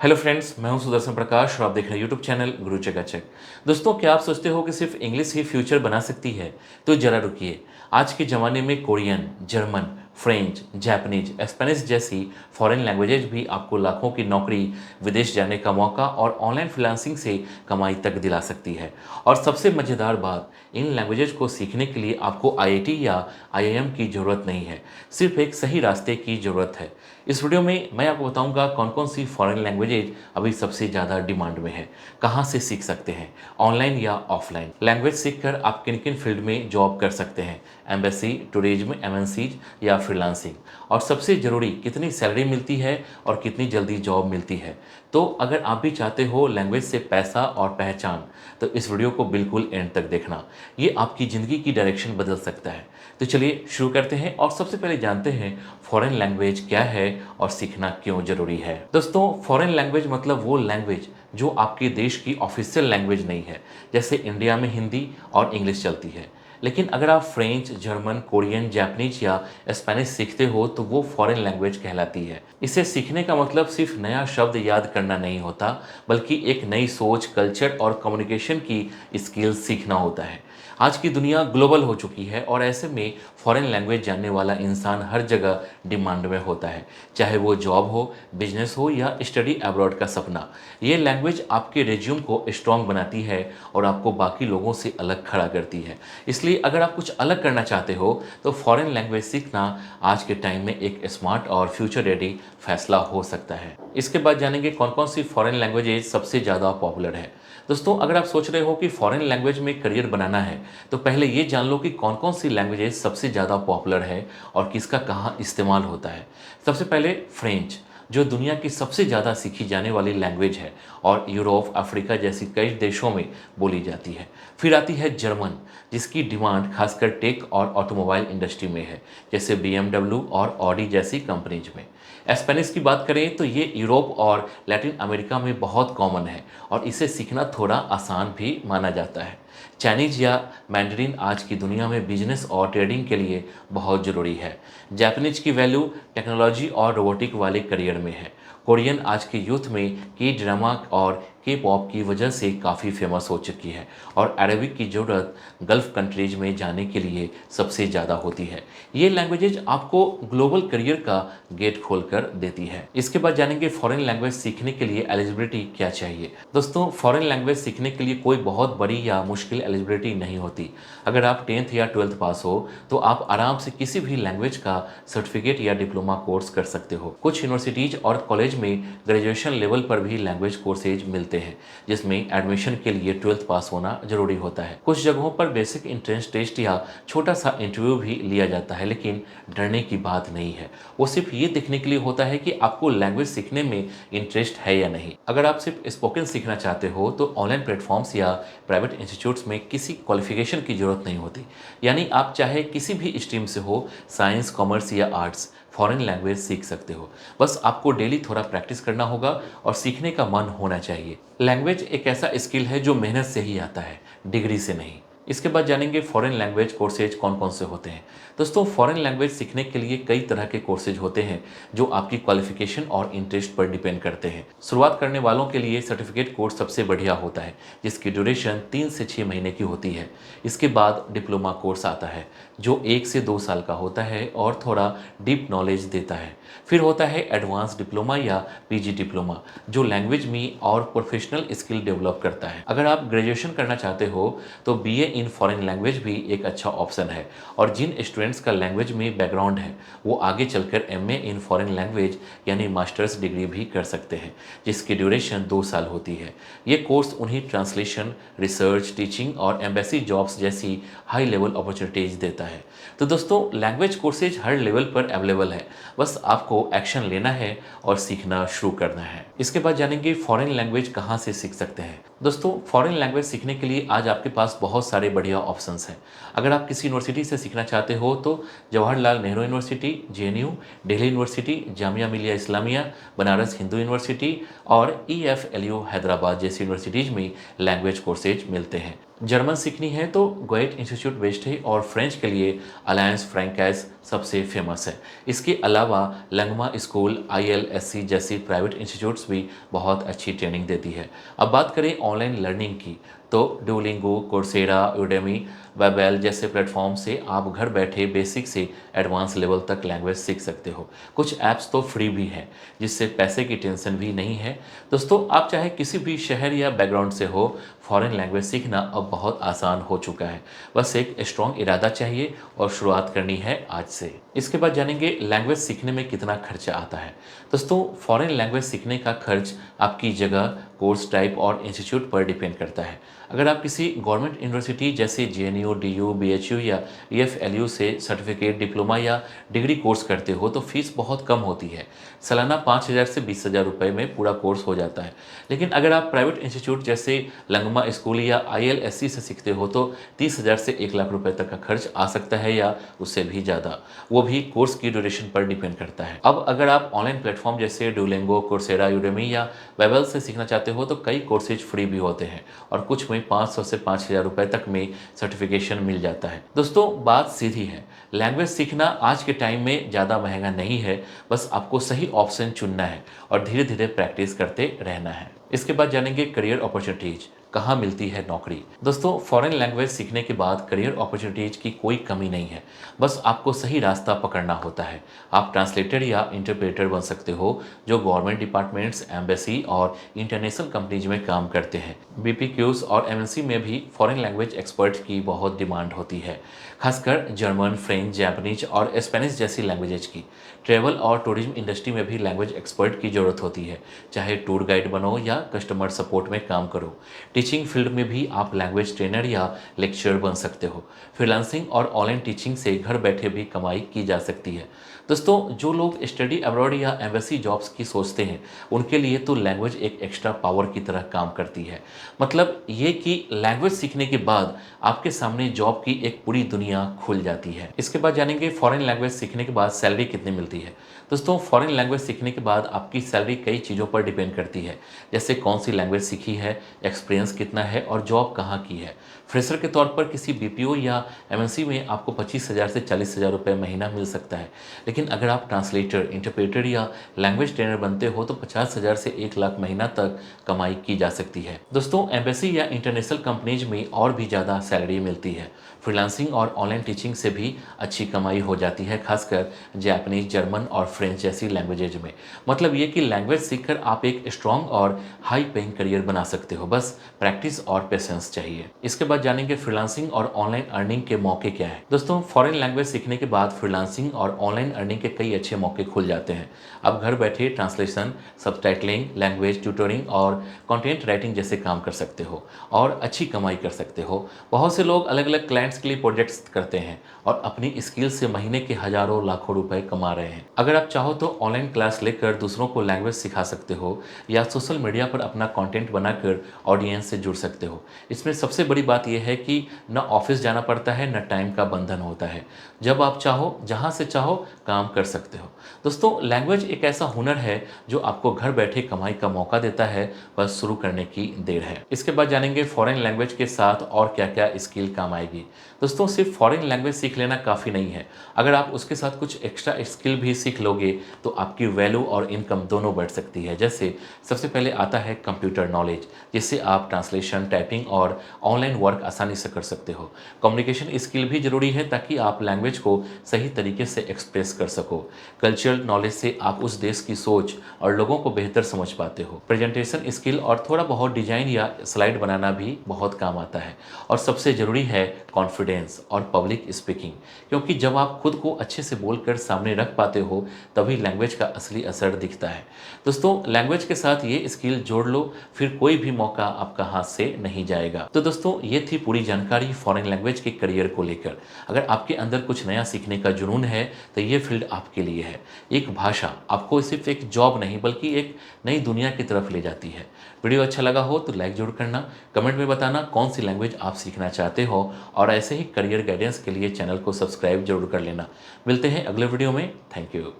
Hello friends, मैं हूं सुदर्शन प्रकाश और आप देख रहे हैं यूट्यूब चैनल गुरु चकाचक। दोस्तों, क्या आप सोचते हो कि सिर्फ इंग्लिश ही फ्यूचर बना सकती है? तो जरा रुकिए। आज के ज़माने में Korean, German, French, Japanese, Spanish जैसी फॉरेन लैंग्वेजेज भी आपको लाखों की नौकरी, विदेश जाने का मौका और ऑनलाइन फ्रीलांसिंग से कमाई तक दिला सकती है। और सबसे मज़ेदार बात, इन लैंग्वेजेज को सीखने के लिए आपको आईआईटी या आईआईएम की ज़रूरत नहीं है, सिर्फ एक सही रास्ते की ज़रूरत है। इस वीडियो में मैं आपको बताऊंगा कौन कौन सी फॉरेन लैंग्वेजेज अभी सबसे ज़्यादा डिमांड में है, कहाँ से सीख सकते हैं, ऑनलाइन या ऑफलाइन। लैंग्वेज सीखकर आप किन किन फील्ड में जॉब कर सकते हैं, एम्बेसी, टूरिज्म, एमएनसीज या फ्रीलांसिंग, और सबसे ज़रूरी कितनी सैलरी मिलती है और कितनी जल्दी जॉब मिलती है। तो अगर आप भी चाहते हो लैंग्वेज से पैसा और पहचान, तो इस वीडियो को बिल्कुल एंड तक देखना। ये आपकी ज़िंदगी की डायरेक्शन बदल सकता है। तो चलिए शुरू करते हैं और सबसे पहले जानते हैं फॉरेन लैंग्वेज क्या है और सीखना क्यों ज़रूरी है। दोस्तों, फॉरेन लैंग्वेज मतलब वो लैंग्वेज जो आपके देश की ऑफिशियल लैंग्वेज नहीं है। जैसे इंडिया में हिंदी और इंग्लिश चलती है, लेकिन अगर आप फ्रेंच, जर्मन, कोरियन, जापानीज या स्पेनिश सीखते हो तो वो फॉरेन लैंग्वेज कहलाती है। इसे सीखने का मतलब सिर्फ नया शब्द याद करना नहीं होता, बल्कि एक नई सोच, कल्चर और कम्युनिकेशन की स्किल्स सीखना होता है। आज की दुनिया ग्लोबल हो चुकी है और ऐसे में फॉरेन लैंग्वेज जानने वाला इंसान हर जगह डिमांड में होता है, चाहे वो जॉब हो, बिजनेस हो या स्टडी अब्रॉड का सपना। ये लैंग्वेज आपके रिज्यूम को स्ट्रॉन्ग बनाती है और आपको बाकी लोगों से अलग खड़ा करती है। इसलिए अगर आप कुछ अलग करना चाहते हो तो फॉरेन लैंग्वेज सीखना आज के टाइम में एक स्मार्ट और फ्यूचर रेडी फैसला हो सकता है। इसके बाद जानेंगे कौन कौन सी फॉरेन लैंग्वेजेज सबसे ज़्यादा पॉपुलर है। दोस्तों, अगर आप सोच रहे हो कि फॉरेन लैंग्वेज में करियर बनाना है, तो पहले ये जान लो कि कौन कौन सी लैंग्वेजेज सबसे ज़्यादा पॉपुलर है और किसका कहाँ इस्तेमाल होता है। सबसे पहले फ्रेंच, जो दुनिया की सबसे ज़्यादा सीखी जाने वाली लैंग्वेज है और यूरोप, अफ्रीका जैसी कई देशों में बोली जाती है। फिर आती है जर्मन, जिसकी डिमांड खासकर टेक और ऑटोमोबाइल इंडस्ट्री में है, जैसे BMW और ऑडी जैसी कंपनीज में। स्पेनिश की बात करें तो ये यूरोप और लैटिन अमेरिका में बहुत कॉमन है और इसे सीखना थोड़ा आसान भी माना जाता है। चाइनीज या मैंडरिन आज की दुनिया में बिजनेस और ट्रेडिंग के लिए बहुत ज़रूरी है। जापानीज की वैल्यू टेक्नोलॉजी और रोबोटिक वाले करियर में है। कोरियन आज के यूथ में के ड्रामा और के पॉप की वजह से काफ़ी फेमस हो चुकी है और अरबिक की ज़रूरत गल्फ़ कंट्रीज में जाने के लिए सबसे ज़्यादा होती है। ये लैंग्वेजेज आपको ग्लोबल करियर का गेट खोल कर देती है। इसके बाद जानेंगे फॉरेन लैंग्वेज सीखने के लिए एलिजिबिलिटी क्या चाहिए। दोस्तों, फॉरेन लैंग्वेज सीखने के लिए कोई बहुत बड़ी या मुश्किल एलिजिबिलिटी नहीं होती। अगर आप 10th या 12th पास हो तो आप आराम से किसी भी लैंग्वेज का सर्टिफिकेट या डिप्लोमा कोर्स कर सकते हो। कुछ यूनिवर्सिटीज और कॉलेज में ग्रेजुएशन लेवल पर भी लैंग्वेज कोर्सेज मिलते हैं, जिसमें एडमिशन के लिए 12th पास होना जरूरी होता है। कुछ जगहों पर बेसिक एंट्रेंस टेस्ट या छोटा सा इंटरव्यू भी लिया जाता है, लेकिन डरने की बात नहीं है। वो सिर्फ ये देखने के लिए होता है कि आपको लैंग्वेज सीखने में इंटरेस्ट है या नहीं। अगर आप सिर्फ स्पोकन सीखना चाहते हो तो ऑनलाइन प्लेटफॉर्म्स या प्राइवेट इंस्टीट्यूट्स में किसी क्वालिफिकेशन की जरूरत नहीं होती। यानी आप चाहे किसी भी स्ट्रीम से हो, साइंस, कॉमर्स या आर्ट्स, फॉरेन लैंग्वेज सीख सकते हो। बस आपको डेली थोड़ा प्रैक्टिस करना होगा और सीखने का मन होना चाहिए। लैंग्वेज एक ऐसा स्किल है जो मेहनत से ही आता है, डिग्री से नहीं। इसके बाद जानेंगे फॉरेन लैंग्वेज कोर्सेज कौन कौन से होते हैं। दोस्तों, फॉरेन लैंग्वेज सीखने के लिए कई तरह के कोर्सेज होते हैं जो आपकी क्वालिफिकेशन और इंटरेस्ट पर डिपेंड करते हैं। शुरुआत करने वालों के लिए सर्टिफिकेट कोर्स सबसे बढ़िया होता है, जिसकी ड्यूरेशन 3 से 6 महीने की होती है। इसके बाद डिप्लोमा कोर्स आता है जो 1 से 2 साल का होता है और थोड़ा डीप नॉलेज देता है। फिर होता है एडवांस डिप्लोमा या पीजी डिप्लोमा, जो लैंग्वेज में और प्रोफेशनल स्किल डेवलप करता है। अगर आप ग्रेजुएशन करना चाहते हो तो बीए इन फॉरेन लैंग्वेज भी एक अच्छा ऑप्शन है, और जिन स्टूडेंट्स का लैंग्वेज में बैकग्राउंड है वो आगे चलकर एमए इन फॉरेन लैंग्वेज यानी मास्टर्स डिग्री भी कर सकते हैं, जिसकी ड्यूरेशन 2 साल होती है। ये कोर्स उन्हें ट्रांसलेशन, रिसर्च, टीचिंग और एम्बेसी जॉब्स जैसी हाई लेवल अपॉर्चुनिटीज देता है। तो दोस्तों, लैंग्वेज कोर्सेज हर लेवल पर अवेलेबल है, बस आपको एक्शन लेना है और सीखना शुरू करना है। इसके बाद जानेंगे फॉरेन लैंग्वेज कहाँ से सीख सकते हैं। दोस्तों, फॉरेन लैंग्वेज सीखने के लिए आज आपके पास बहुत सारे बढ़िया ऑप्शंस हैं। अगर आप किसी यूनिवर्सिटी से सीखना चाहते हो तो Jawaharlal Nehru university, JNU, Delhi university, Jamia Millia Islamia, Banaras Hindu university और EFLU हैदराबाद जैसी यूनिवर्सिटीज़ में लैंग्वेज कोर्सेज मिलते हैं। जर्मन सीखनी है तो गोएट इंस्टीट्यूट बेस्ट है और फ्रेंच के लिए अलायंस फ्रैंकाइज सबसे फेमस है। इसके अलावा लंगमा स्कूल आईएलएससी जैसी प्राइवेट इंस्टीट्यूट्स भी बहुत अच्छी ट्रेनिंग देती है। अब बात करें ऑनलाइन लर्निंग की, तो डुओलिंगो, कोर्सेरा, यूडेमी, वेबेल जैसे प्लेटफॉर्म से आप घर बैठे बेसिक से एडवांस लेवल तक लैंग्वेज सीख सकते हो। कुछ ऐप्स तो फ्री भी हैं, जिससे पैसे की टेंशन भी नहीं है। दोस्तों, आप चाहे किसी भी शहर या बैकग्राउंड से हो, फॉरेन लैंग्वेज सीखना अब बहुत आसान हो चुका है। बस एक स्ट्रॉन्ग इरादा चाहिए और शुरुआत करनी है आज से। इसके बाद जानेंगे लैंग्वेज सीखने में कितना खर्चा आता है। दोस्तों, फॉरेन लैंग्वेज सीखने का खर्च आपकी जगह, कोर्स टाइप और इंस्टीट्यूट पर डिपेंड करता है। अगर आप किसी गवर्नमेंट यूनिवर्सिटी जैसे जेएनयू, डीयू, बीएचयू या ईएफएलयू से सर्टिफिकेट, डिप्लोमा या डिग्री कोर्स करते हो तो फीस बहुत कम होती है। सालाना 5,000 से 20,000 रुपये में पूरा कोर्स हो जाता है। लेकिन अगर आप प्राइवेट इंस्टीट्यूट जैसे लंगमा स्कूल या आईएलएससी से सीखते हो तो 30,000 से 1 लाख रुपए तक का खर्च आ सकता है या उससे भी ज़्यादा। वो भी कोर्स की ड्यूरेशन पर डिपेंड करता है। अब अगर आप ऑनलाइन प्लेटफॉर्म जैसे डुओलिंगो, कोर्सेरा, यूडेमी या वेबल से सीखना चाहते हो तो कई कोर्सेज फ्री भी होते हैं और कुछ में 500 से 5,000 रुपये तक में सर्टिफिकेशन मिल जाता है। दोस्तों, बात सीधी है, लैंग्वेज सीखना आज के टाइम में ज़्यादा महंगा नहीं है। बस आपको सही ऑप्शन चुनना है और धीरे धीरे प्रैक्टिस करते रहना है। इसके बाद जानेंगे करियर अपॉर्चुनिटीज, कहाँ मिलती है नौकरी। दोस्तों, फॉरेन लैंग्वेज सीखने के बाद करियर अपॉर्चुनिटीज की कोई कमी नहीं है। बस आपको सही रास्ता पकड़ना होता है। आप ट्रांसलेटर या इंटरप्रेटर बन सकते हो, जो गवर्नमेंट डिपार्टमेंट्स, एम्बेसी और इंटरनेशनल कंपनीज में काम करते हैं। बीपीक्यूज और एमएनसी में भी फॉरेन लैंग्वेज एक्सपर्ट की बहुत डिमांड होती है, खासकर जर्मन, फ्रेंच, जापानीज और स्पेनिश जैसी लैंग्वेजेज की। ट्रैवल और टूरिज्म इंडस्ट्री में भी लैंग्वेज एक्सपर्ट की ज़रूरत होती है, चाहे टूर गाइड बनो या कस्टमर सपोर्ट में काम करो। टीचिंग फील्ड में भी आप लैंग्वेज ट्रेनर या लेक्चरर बन सकते हो। फ्रीलांसिंग और ऑनलाइन टीचिंग से घर बैठे भी कमाई की जा सकती है। दोस्तों, जो लोग स्टडी अब्रॉड या एम्बेसी जॉब्स की सोचते हैं, उनके लिए तो लैंग्वेज एक एक्स्ट्रा पावर की तरह काम करती है। मतलब ये कि लैंग्वेज सीखने के बाद आपके सामने जॉब की एक पूरी दुनिया खुल जाती है। इसके बाद जानेंगे फॉरेन लैंग्वेज सीखने के बाद सैलरी कितनी मिलती है। दोस्तों, फॉरेन लैंग्वेज सीखने के बाद आपकी सैलरी कई चीज़ों पर डिपेंड करती है, जैसे कौन सी लैंग्वेज सीखी है, एक्सपीरियंस कितना है और जॉब कहाँ की है। फ्रेशर के तौर पर किसी बीपीओ या एमएनसी में आपको 25,000 से 40,000 रुपये महीना मिल सकता है। लेकिन अगर आप ट्रांसलेटर, इंटरप्रेटर या लैंग्वेज ट्रेनर बनते हो तो 50,000 से 1 लाख महीना तक कमाई की जा सकती है। दोस्तों, एम्बेसी या इंटरनेशनल कंपनीज में और भी ज़्यादा सैलरी मिलती है। फ्रीलांसिंग और ऑनलाइन टीचिंग से भी अच्छी कमाई हो जाती है, खासकर जापानीज, जर्मन और फ्रेंच जैसी लैंग्वेजेज में। मतलब ये कि लैंग्वेज सीखकर आप एक स्ट्रॉन्ग और हाई पेइंग करियर बना सकते हो, बस प्रैक्टिस और पेशेंस चाहिए। इसके बाद जानेंगे फ्रीलांसिंग और ऑनलाइन अर्निंग के मौके क्या हैं। दोस्तों, फॉरेन लैंग्वेज सीखने के बाद फ्रीलांसिंग और ऑनलाइन अर्निंग के कई अच्छे मौके खुल जाते हैं। आप घर बैठे ट्रांसलेशन, सबटाइटलिंग, लैंग्वेज ट्यूटरिंग और कंटेंट राइटिंग जैसे काम कर सकते हो और अच्छी कमाई कर सकते हो। बहुत से लोग अलग अलग क्लाइंट्स के लिए प्रोजेक्ट्स करते हैं और अपनी स्किल से महीने के हजारों लाखों रुपए कमा रहे हैं। अगर आप चाहो तो ऑनलाइन क्लास लेकर दूसरों को लैंग्वेज सिखा सकते हो या सोशल मीडिया पर अपना कंटेंट बनाकर ऑडियंस से जुड़ सकते हो। इसमें सबसे बड़ी बात यह है कि न ऑफिस जाना पड़ता है, न टाइम का बंधन होता है। जब आप चाहो, जहाँ से चाहो काम कर सकते हो। दोस्तों, लैंग्वेज एक ऐसा हुनर है जो आपको घर बैठे कमाई का मौका देता है, बस शुरू करने की देर है। इसके बाद जानेंगे फॉरेन लैंग्वेज के साथ और क्या क्या स्किल काम आएगी। दोस्तों, सिर्फ फॉरेन लैंग्वेज सीख लेना काफ़ी नहीं है। अगर आप उसके साथ कुछ एक्स्ट्रा स्किल भी सीख लोगे तो आपकी वैल्यू और इनकम दोनों बढ़ सकती है। जैसे सबसे पहले आता है कंप्यूटर नॉलेज, जिससे आप ट्रांसलेशन, टाइपिंग और ऑनलाइन वर्क आसानी से कर सकते हो। कम्युनिकेशन स्किल भी जरूरी है ताकि आप लैंग्वेज को सही तरीके से एक्सप्रेस कर सको। कल्चरल नॉलेज से आप उस देश की सोच और लोगों को बेहतर समझ पाते हो। प्रेजेंटेशन स्किल और थोड़ा बहुत डिजाइन या स्लाइड बनाना भी बहुत काम आता है। और सबसे ज़रूरी है कॉन्फिडेंस और पब्लिक स्पीकिंग, क्योंकि जब आप खुद को अच्छे से बोलकर सामने रख पाते हो तभी लैंग्वेज का असली असर दिखता है। दोस्तों, लैंग्वेज के साथ ये स्किल जोड़ लो, फिर कोई भी मौका आपका हाथ से नहीं जाएगा। तो दोस्तों, ये थी पूरी जानकारी फॉरेन लैंग्वेज के करियर को लेकर। अगर आपके अंदर कुछ नया सीखने का जुनून है तो ये फील्ड आपके लिए है। एक भाषा आपको सिर्फ एक जॉब नहीं बल्कि एक नई दुनिया की तरफ ले जाती है। वीडियो अच्छा लगा हो तो लाइक जरूर करना, कमेंट में बताना कौन सी लैंग्वेज आप सीखना चाहते हो और ऐसे ही करियर गाइडेंस के लिए चैनल को सब्सक्राइब जरूर कर लेना। मिलते हैं अगले वीडियो में। Thank you.